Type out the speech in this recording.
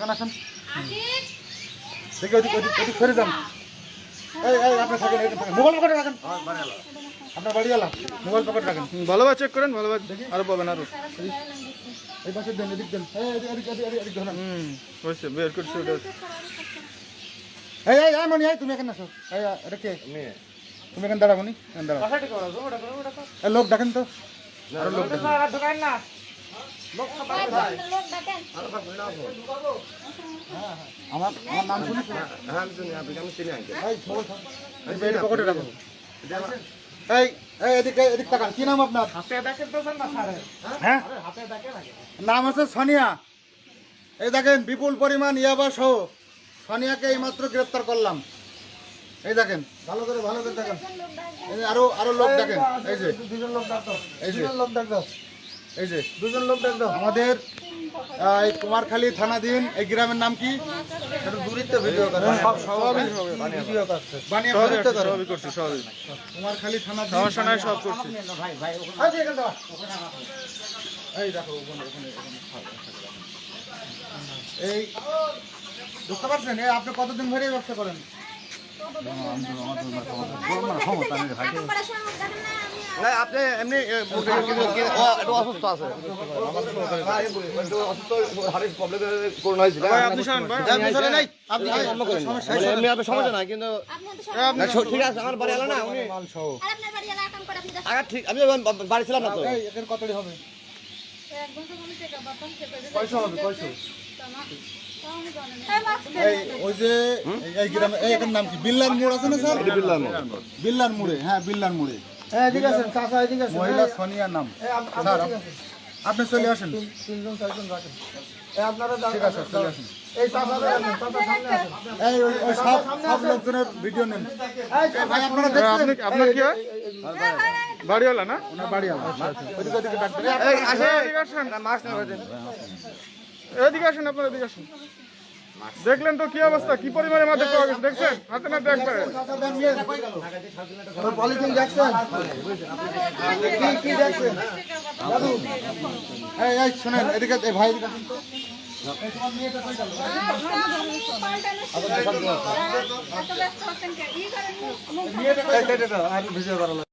কাকান আসেন দেখি ওদিক সরে যান। এই আপনি থাকেন, মোবাইল পকেটে রাখেন। আপনার বাড়িওয়ালা মোবাইল পকেটে রাখেন। ভালোভাবে চেক করেন, ভালোভাবে আরো পাবেন আরো। এই পাশে দেন, এদিক দেন। এদিক ধরেন। হয়েছে, বের করছি ওটা। এই মনি, তুমি এখানে আসো। এটা কে? তুমি এখানে দাঁড়াবো নি, দাঁড়াও। এই লোক ডাকেন তো, আরো লোক ডাকেন। আমার নাম শুনেছো? এই পকেটে রাখো। এদিক তাকান। কি নাম আপনার? হ্যাঁ, নাম হচ্ছে সোনিয়া। এই দেখেন বিপুল পরিমাণ ইয়াবা সহ সোনিয়াকে এইমাত্র গ্রেফতার করলাম। এই দেখেন, ভালো করে দেখেন। আরো লোক দেখেন। এই যে দুজন লোক ডাকতো, এই যে দুজন লোক ডাকতো আমাদের এই কুমারখালী থানাধীন এই গ্রামের নাম কি? কুমারখালী থানা সমস্যা নাই, সব করছি। এই দেখো এই বুঝতে পারছেন? আপনি কতদিন ধরে ব্যবসা করেন? আপনি এমনি অসুস্থ আছে, সমস্যা নাই, কিন্তু ঠিক আছে। আমার বাড়ি এলো না, ঠিক আমি বাড়ি ছিলাম না তো। কত হবে? কয়শো হবে? কয়শো? ওই যে এই গ্রামে এখানে নাম কি? বিল্লার মোড় আছে না স্যার? বিল্লার মোড়ে, হ্যাঁ বিল্লার মোড়ে। মহিলা সোনিয়ার নাম। স্যার আপনি চলে আসেন। ঠিক আছে, চলে আসেন। এই ওই সব লোকজনের ভিডিও নেন। ভাই আপনারা দেখছেন? আপনার কি হয়? বাড়িওয়ালা না? ওনার বাড়িওয়ালা। ওদিকে ডাকবেন। এদিকে আসেন, এদিকে আসেন, আপনারা এদিকে আসেন। দেখলেন তো কি অবস্থা, কি পরিমাণে মাদক পাওয়া গেছে, দেখছেন? হাতে না দেখবেন। পলিথিন দেখছেন? কি দেখছেন? এই শুনেন, এদিকে ভাই এদিকে আসুন তো। ভিডিও করা